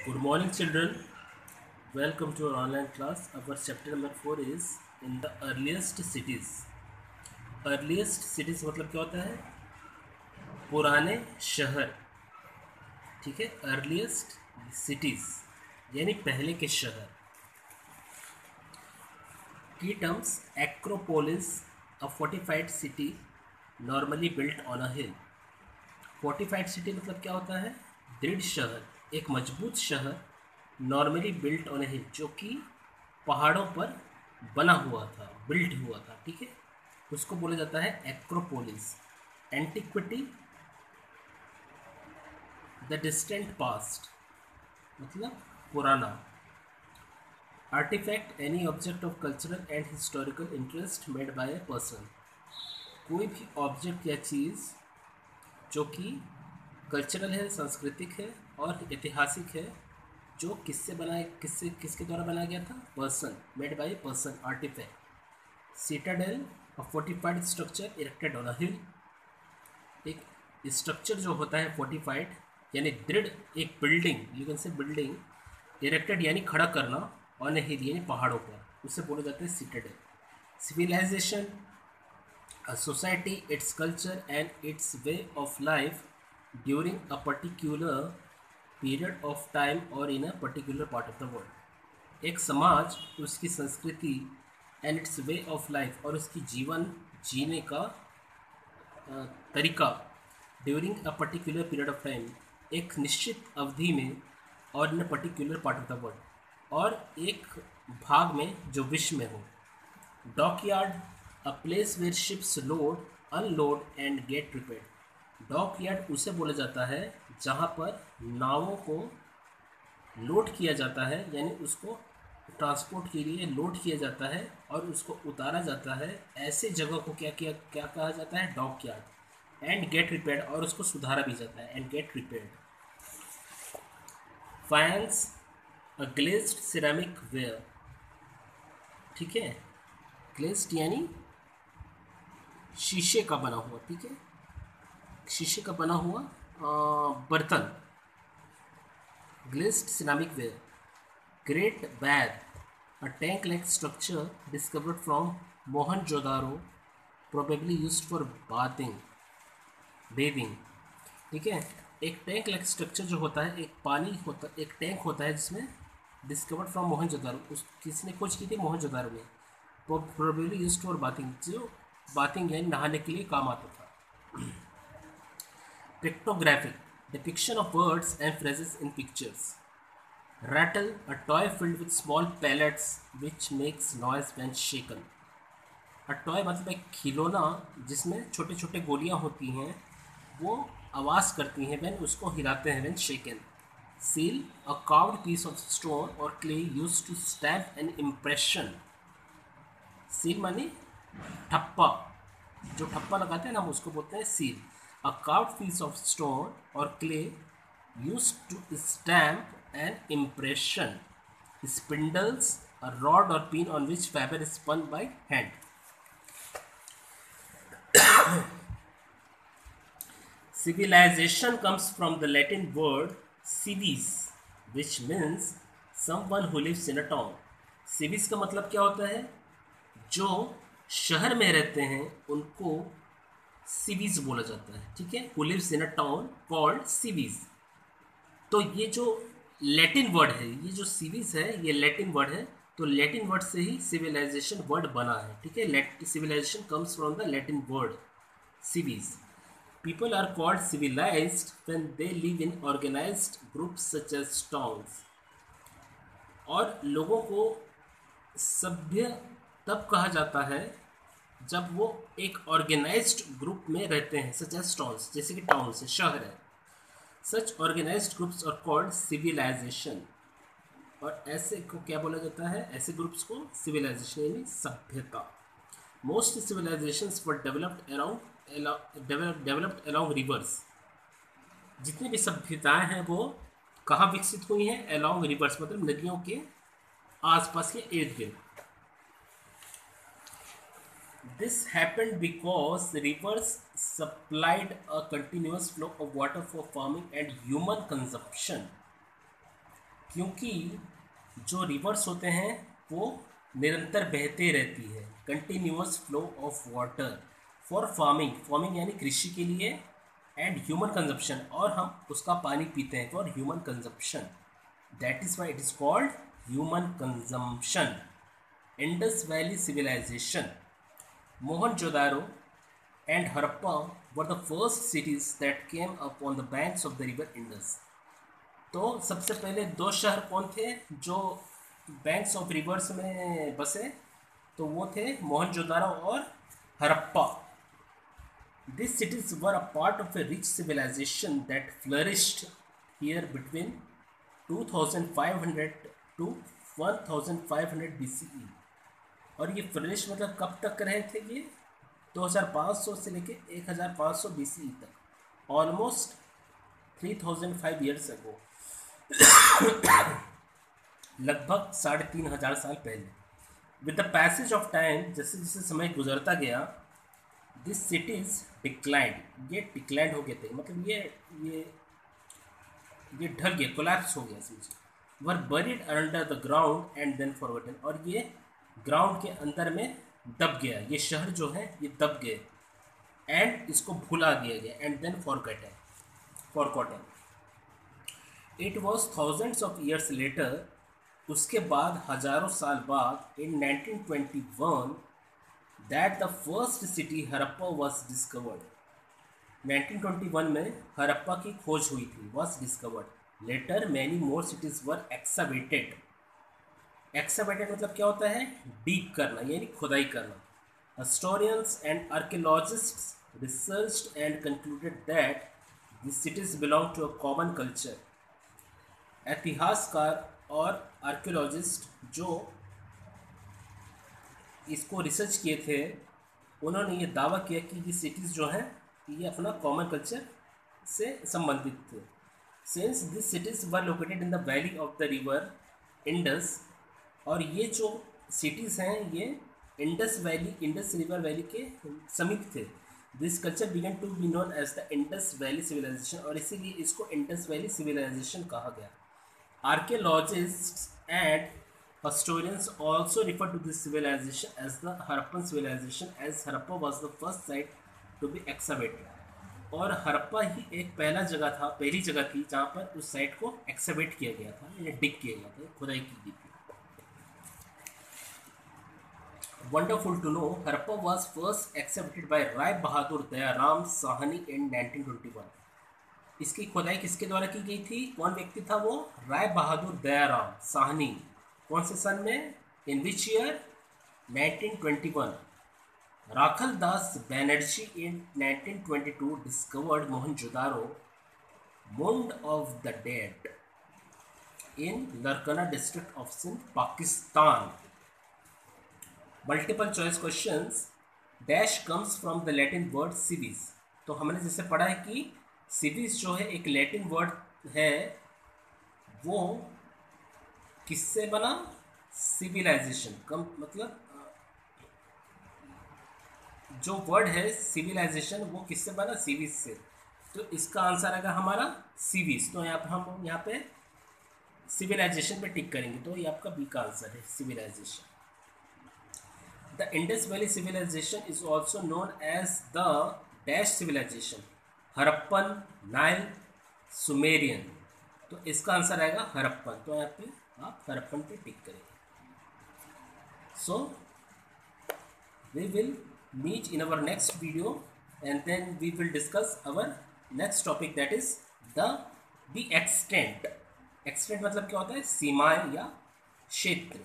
Good morning, children. Welcome to our online class. Our chapter number 4 is in the earliest cities. Earliest cities मतलब क्या होता है? पुराने शहर. ठीक है. Earliest cities यानी पहले के शहर. Key terms: Acropolis, a fortified city normally built on a hill. Fortified city मतलब क्या होता है? दृढ़ शहर, एक मजबूत शहर, नॉर्मली बिल्ट ऑन ए हिल, जो कि पहाड़ों पर बना हुआ था, बिल्ट हुआ था. ठीक है, उसको बोला जाता है acropolis. Antiquity, the distant past मतलब पुराना. Artifact, any object of cultural and historical interest made by a person. कोई भी ऑब्जेक्ट या चीज़ जो कि कल्चरल है, सांस्कृतिक है और ऐतिहासिक है, जो किसके द्वारा बनाया गया था? Person. Made by person. Artefact. Citadel, a fortified structure erected on a hill. एक स्ट्रक्चर जो होता है फोर्टिफाइड यानी दृढ़, एक building, you can say building, erected यानी खड़ा करना, ऑन ए हिल यानी पहाड़ों पर, उसे बोला जाता है citadel. Civilization, a society, its culture and its way of life during a particular period of time or in a particular part of the world. एक समाज, उसकी संस्कृति, and its way of life, और उसकी जीवन जीने का तरीका, during a particular period of time, एक निश्चित अवधि में, और in a particular part of the world, और एक भाग में जो विश्व में हो. Dockyard, a place where ships load, unload and get repaired. Dockyard उसे बोला जाता है जहाँ पर नावों को लोड किया जाता है, यानी उसको ट्रांसपोर्ट के लिए लोड किया जाता है और उसको उतारा जाता है. ऐसे जगह को क्या कहा जाता है? डॉकयार्ड. एंड गेट रिपेयर्ड, और उसको सुधारा भी जाता है. And get repaired. Faience, a glazed ceramic ware. ठीक है, ग्लेज्ड यानी शीशे का बना हुआ. ठीक है, शीशे का बना हुआ बर्तन. Glazed ceramic ware. Great bath, a tank-like structure discovered from Mohenjo-daro, probably used for bathing. ठीक है, एक टैंक लाइक स्ट्रक्चर जो होता है, एक टैंक होता है जिसमें डिस्कवर्ड फ्रॉम मोहनजोदारो, उस किसने खोज की थी? मोहनजोदारो ने. प्रोबेबली यूज्ड फॉर बाथिंग, जो बाथिंग यानी नहाने के लिए काम आता था. Pictographic, depiction of words and phrases in pictures. Rattle, a toy filled with small pellets which makes noise when shaken. A toy मतलब एक खिलौना जिसमें छोटे छोटे गोलियां होती हैं, वो आवाज़ करती हैं when उसको हिलाते हैं, when shaken. Seal, a carved piece of stone or clay used to stamp an impression. Seal माने ठप्पा, जो ठप्पा लगाते हैं ना, हम उसको बोलते हैं seal. A carved piece of stone or clay used to stamp an impression. Spindles, a rod or pin on which fiber is spun by hand. Civilization comes from the Latin word civis, which means someone who lives in a town. civis का मतलब क्या होता है? जो शहर में रहते हैं उनको civis बोला जाता है. ठीक है, who lives in a town called civis. तो ये जो लैटिन वर्ड है, ये जो सिविस है, ये लैटिन वर्ड है. तो लैटिन वर्ड से ही सिविलाइजेशन वर्ड बना है. ठीक है, civilisation comes from the Latin word civis. People are called civilised when they live in organised groups such as towns. और लोगों को सभ्य तब कहा जाता है जब वो एक ऑर्गेनाइज्ड ग्रुप में रहते हैं, सच एज टाउन्स, जैसे कि टाउन से शहर है. Such organized groups are called civilization. और ऐसे को क्या बोला जाता है? ऐसे ग्रुप्स को civilization यानी सभ्यता. Most civilizations were developed along rivers. जितनी भी सभ्यताएं हैं वो कहाँ विकसित हुई हैं? along rivers मतलब नदियों के आसपास के इर्द गिर्द. This happened because rivers supplied a continuous flow of water for farming and human consumption. क्योंकि जो रिवर्स होते हैं वो निरंतर बहते रहती है, continuous flow of water for farming, farming यानी कृषि के लिए, एंड ह्यूमन कंजप्शन, और हम उसका पानी पीते हैं for human consumption, that is why it is called human consumption. Indus Valley civilization. Mohenjodaro and Harappa were the first cities that came up on the banks of the river Indus. तो सबसे पहले दो शहर कौन थे जो बैंक्स ऑफ रिवर्स में बसे? तो वो थे मोहनजोदारो और Harappa. These cities were a part of a rich civilization that flourished here between 2500 to 1500 BCE. और ये फ्लरिश मतलब कब तक रहे थे? ये 2500 से लेके 1500 BCE तक, ऑलमोस्ट 3005 ईयर्स अगो, लगभग 3500 साल पहले. With the passage of time, जैसे जैसे समय गुजरता गया, दिस सिटीज डिक्लाइंड, ये डिक्लाइंड हो गए थे, मतलब ये ढल गया, कोलैप्स हो गया समझिए. Were buried under the ground and then forgotten, और ये ग्राउंड के अंदर में दब गया, ये शहर जो है ये दब गए, एंड इसको भुला दिया गया, and then forgotten. It was thousands of years later, उसके बाद हजारों साल बाद, in 1921 that the first city Harappa was discovered. 1921 में हरप्पा की खोज हुई थी, was discovered. Later many more cities were excavated. Excavated मतलब क्या होता है? डीप करना यानी खुदाई करना. Historians and archaeologists researched and concluded that this cities belong to a common culture. इतिहासकार और आर्कियोलॉजिस्ट जो इसको रिसर्च किए थे, उन्होंने ये दावा किया कि ये सिटीज़ जो हैं ये अपना कॉमन कल्चर से संबंधित थे. Since this cities were located in the valley of the river Indus, और ये जो सिटीज़ हैं ये इंडस रिवर वैली के समीप थे. This culture began to be known as the Indus Valley civilization, और इसीलिए इसको इंडस वैली सिविलाइजेशन कहा गया. Archaeologists and historians also refer to this civilization as the Harappan civilization, as Harappa was the first site to be excavated. और हरप्पा ही एक पहली जगह थी जहाँ पर उस साइट को एक्सकवेट किया गया था, या डिग किया गया था, खुदाई की गई थी. Wonderful to know, Harappa was first excavated by Rai Bahadur Dayaram Sahani in 1921. इसकी खुदाई किसके द्वारा की गई थी? कौन व्यक्ति था वो? राय बहादुर दयाराम साहनी. कौन से सन में? In which year? 1921. Rakhal Das Banerjee in 1922 discovered Mohenjodaro mound of the dead in Larkana district of Sindh, Pakistan. Multiple choice questions. Dash comes from the Latin word civis. तो हमने जैसे पढ़ा है कि सिविस जो है एक लैटिन वर्ड है, वो किससे बना? सिविलाइजेशन. कम मतलब जो वर्ड है सिविलाइजेशन वो किससे बना? सिविस से. तो इसका आंसर आएगा हमारा सिविस. तो यहाँ पर हम यहाँ पे सिविलाइजेशन पे टिक करेंगे, तो ये आपका बी का आंसर है, civilization. The Indus Valley civilization is also known as the dash civilization, Harappan, Nile, Sumerian. तो इसका आंसर आएगा हरप्पन. तो यहाँ पे आप हरप्पन पे टिक करेंगे. So we will meet in our next video, and then we will discuss our next topic, that is the extent. extent मतलब क्या होता है? सीमाएं या क्षेत्र.